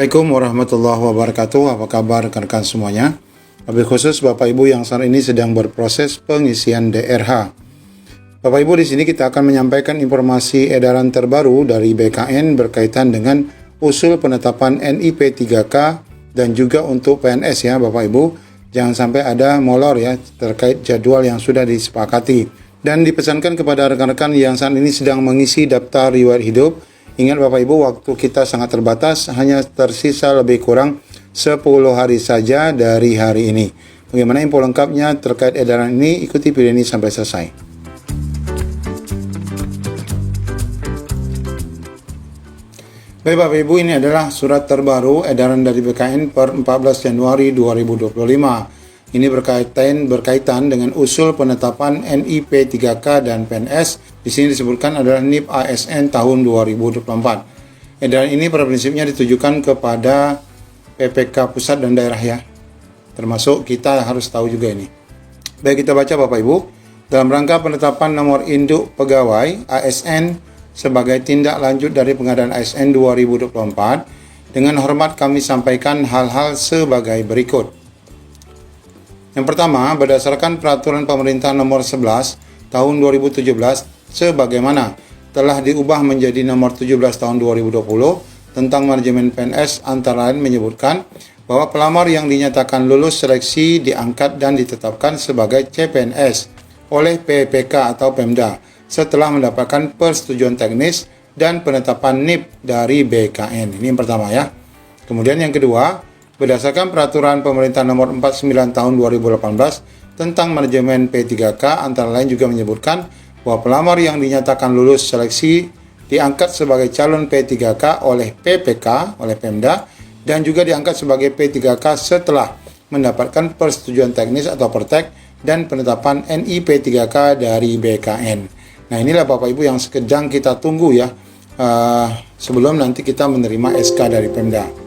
Assalamualaikum warahmatullahi wabarakatuh. Apa kabar rekan-rekan semuanya? Lebih khusus Bapak Ibu yang saat ini sedang berproses pengisian DRH. Bapak Ibu, di sini kita akan menyampaikan informasi edaran terbaru dari BKN berkaitan dengan usul penetapan NIP 3K dan juga untuk PNS ya Bapak Ibu. Jangan sampai ada molor ya terkait jadwal yang sudah disepakati. Dan dipesankan kepada rekan-rekan yang saat ini sedang mengisi daftar riwayat hidup. Ingat Bapak Ibu, waktu kita sangat terbatas, hanya tersisa lebih kurang 10 hari saja dari hari ini. Bagaimana info lengkapnya terkait edaran ini? Ikuti video ini sampai selesai. Baik Bapak Ibu, ini adalah surat terbaru edaran dari BKN per 14 Januari 2025. Ini berkaitan dengan usul penetapan NIP 3K dan PNS. Di sini disebutkan adalah NIP ASN tahun 2024. Edaran ini pada prinsipnya ditujukan kepada PPK pusat dan daerah ya. Termasuk kita harus tahu juga ini. Baik, kita baca Bapak Ibu. Dalam rangka penetapan nomor induk pegawai ASN sebagai tindak lanjut dari pengadaan ASN 2024, dengan hormat kami sampaikan hal-hal sebagai berikut. Yang pertama, berdasarkan Peraturan Pemerintah Nomor 11 Tahun 2017 sebagaimana telah diubah menjadi Nomor 17 Tahun 2020 tentang manajemen PNS, antara lain menyebutkan bahwa pelamar yang dinyatakan lulus seleksi diangkat dan ditetapkan sebagai CPNS oleh PPK atau Pemda setelah mendapatkan persetujuan teknis dan penetapan NIP dari BKN. Ini yang pertama ya. Kemudian yang kedua, berdasarkan Peraturan Pemerintah Nomor 49 Tahun 2018 tentang manajemen P3K, antara lain juga menyebutkan bahwa pelamar yang dinyatakan lulus seleksi diangkat sebagai calon P3K oleh PPK, oleh Pemda, dan juga diangkat sebagai P3K setelah mendapatkan persetujuan teknis atau pertek dan penetapan NIP 3K dari BKN. Nah, inilah Bapak Ibu yang sedang kita tunggu ya, sebelum nanti kita menerima SK dari Pemda.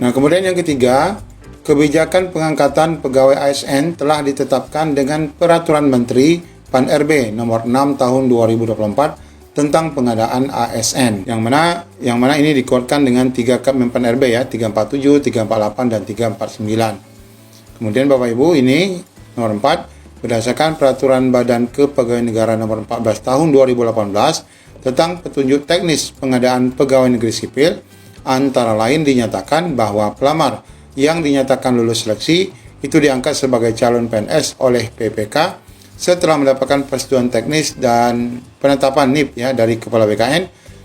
Nah, kemudian yang ketiga, kebijakan pengangkatan pegawai ASN telah ditetapkan dengan Peraturan Menteri PAN-RB Nomor 6 Tahun 2024 tentang pengadaan ASN, yang mana ini dikuatkan dengan 3 Kemenpan RB ya, 347, 348 dan 349. Kemudian Bapak Ibu, ini nomor 4, berdasarkan Peraturan Badan Kepegawaian Negara Nomor 14 Tahun 2018 tentang petunjuk teknis pengadaan pegawai negeri sipil, antara lain dinyatakan bahwa pelamar yang dinyatakan lulus seleksi itu diangkat sebagai calon PNS oleh PPK setelah mendapatkan persetujuan teknis dan penetapan NIP ya dari Kepala BKN,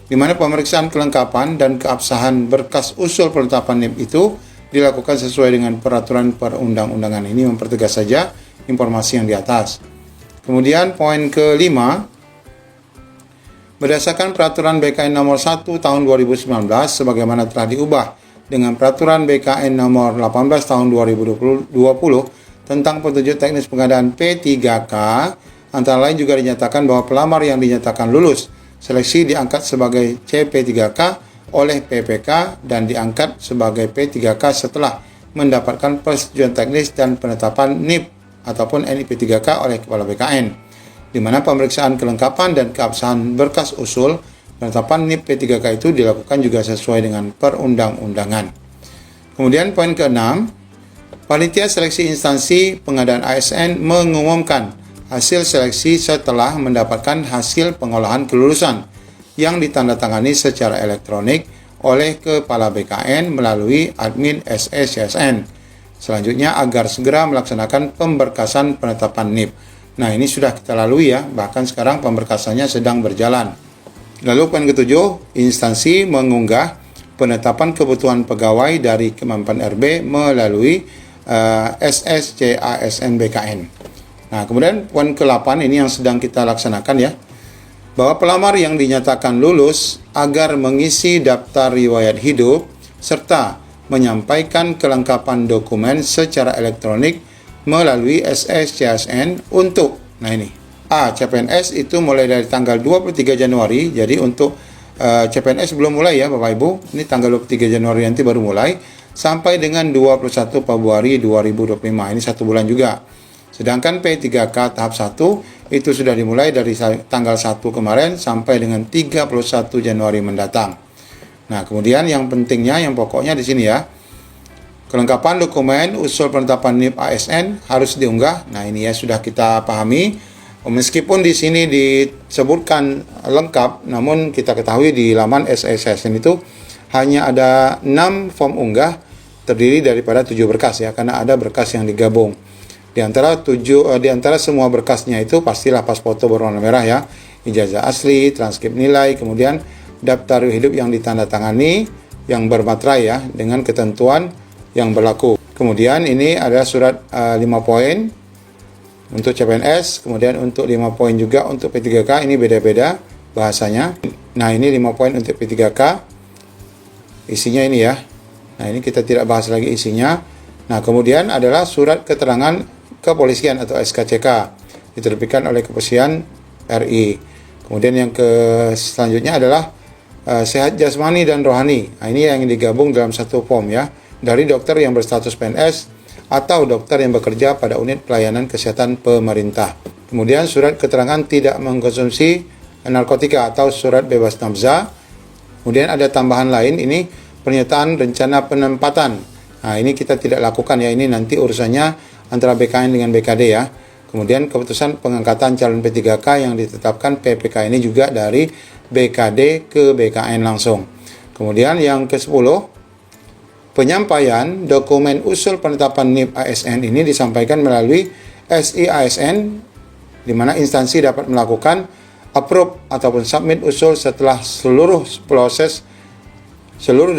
di mana pemeriksaan kelengkapan dan keabsahan berkas usul penetapan NIP itu dilakukan sesuai dengan peraturan perundang-undangan. Ini mempertegas saja informasi yang di atas. Kemudian poin kelima, berdasarkan Peraturan BKN Nomor 1 Tahun 2019 sebagaimana telah diubah dengan Peraturan BKN Nomor 18 Tahun 2020 tentang petunjuk teknis pengadaan P3K, antara lain juga dinyatakan bahwa pelamar yang dinyatakan lulus seleksi diangkat sebagai CP3K oleh PPK dan diangkat sebagai P3K setelah mendapatkan persetujuan teknis dan penetapan NIP ataupun NIP 3K oleh Kepala BKN, di mana pemeriksaan kelengkapan dan keabsahan berkas usul penetapan NIP P3K itu dilakukan juga sesuai dengan perundang-undangan. Kemudian poin ke-6, panitia seleksi instansi pengadaan ASN mengumumkan hasil seleksi setelah mendapatkan hasil pengolahan kelulusan yang ditandatangani secara elektronik oleh Kepala BKN melalui admin SSCSN. Selanjutnya agar segera melaksanakan pemberkasan penetapan NIP. Nah, ini sudah kita lalui ya, bahkan sekarang pemberkasannya sedang berjalan. Lalu poin ke-7, instansi mengunggah penetapan kebutuhan pegawai dari Kemenpan RB melalui SSCASN BKN. Nah, kemudian poin ke-8 ini yang sedang kita laksanakan ya, bahwa pelamar yang dinyatakan lulus agar mengisi daftar riwayat hidup serta menyampaikan kelengkapan dokumen secara elektronik melalui SSCSN untuk, nah ini, CPNS itu mulai dari tanggal 23 Januari, jadi untuk CPNS belum mulai ya Bapak Ibu, ini tanggal 23 Januari nanti baru mulai, sampai dengan 21 Februari 2025, ini 1 bulan juga. Sedangkan P3K tahap 1 itu sudah dimulai dari tanggal 1 kemarin sampai dengan 31 Januari mendatang. Nah, kemudian yang pentingnya, yang pokoknya di sini ya, kelengkapan dokumen usul penetapan NIP ASN harus diunggah. Nah, ini ya sudah kita pahami. Meskipun di sini disebutkan lengkap, namun kita ketahui di laman SSSN itu hanya ada 6 form unggah terdiri daripada 7 berkas ya, karena ada berkas yang digabung. Di antara semua berkasnya itu pastilah pas foto berwarna merah ya, ijazah asli, transkrip nilai, kemudian daftar hidup yang ditandatangani yang bermaterai ya dengan ketentuan yang berlaku. Kemudian ini ada surat 5 poin untuk CPNS, kemudian untuk 5 poin juga untuk P3K, ini beda-beda bahasanya. Nah, ini 5 poin untuk P3K. Isinya ini ya. Nah, ini kita tidak bahas lagi isinya. Nah, kemudian adalah surat keterangan kepolisian atau SKCK diterbitkan oleh Kepolisian RI. Kemudian yang selanjutnya adalah sehat jasmani dan rohani. Nah, ini yang digabung dalam satu form ya, dari dokter yang berstatus PNS atau dokter yang bekerja pada unit pelayanan kesehatan pemerintah. Kemudian surat keterangan tidak mengkonsumsi narkotika atau surat bebas nafza. Kemudian ada tambahan lain, ini pernyataan rencana penempatan. Nah, ini kita tidak lakukan ya, ini nanti urusannya antara BKN dengan BKD ya. Kemudian keputusan pengangkatan calon P3K yang ditetapkan PPK ini juga dari BKD ke BKN langsung. Kemudian yang ke-10, penyampaian dokumen usul penetapan NIP ASN ini disampaikan melalui SIASN, di mana instansi dapat melakukan approve ataupun submit usul setelah seluruh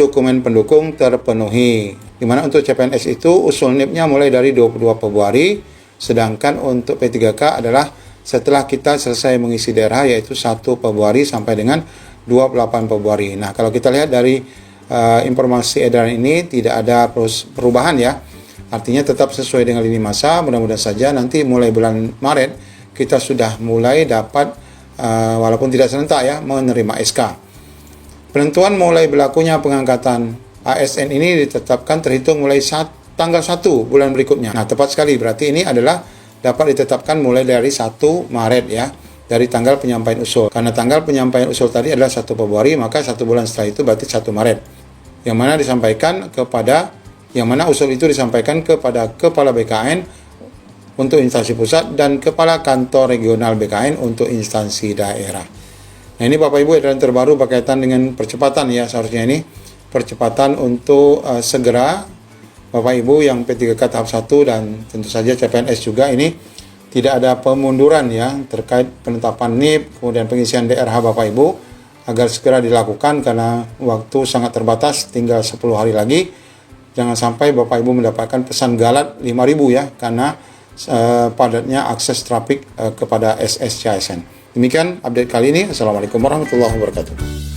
dokumen pendukung terpenuhi. Di mana untuk CPNS itu usul NIP-nya mulai dari 22 Februari, sedangkan untuk P3K adalah setelah kita selesai mengisi daerah, yaitu 1 Februari sampai dengan 28 Februari. Nah, kalau kita lihat dari informasi edaran ini tidak ada perubahan ya, artinya tetap sesuai dengan lini masa. Mudah-mudahan saja nanti mulai bulan Maret kita sudah mulai dapat walaupun tidak serentak ya menerima SK. Penentuan mulai berlakunya pengangkatan ASN ini ditetapkan terhitung mulai tanggal 1 bulan berikutnya. Nah, tepat sekali, berarti ini adalah dapat ditetapkan mulai dari 1 Maret ya, dari tanggal penyampaian usul. Karena tanggal penyampaian usul tadi adalah 1 Februari, maka 1 bulan setelah itu berarti 1 Maret. Yang mana usul itu disampaikan kepada Kepala BKN untuk instansi pusat dan Kepala Kantor Regional BKN untuk instansi daerah. Nah, ini Bapak Ibu edaran terbaru berkaitan dengan percepatan ya, seharusnya ini percepatan untuk segera Bapak Ibu yang P3K tahap 1 dan tentu saja CPNS juga, ini tidak ada pemunduran ya terkait penetapan NIP, kemudian pengisian DRH Bapak Ibu, agar segera dilakukan karena waktu sangat terbatas, tinggal 10 hari lagi. Jangan sampai Bapak Ibu mendapatkan pesan galat 5.000 ya, karena padatnya akses trafik kepada SSCASN. Demikian update kali ini. Assalamualaikum warahmatullahi wabarakatuh.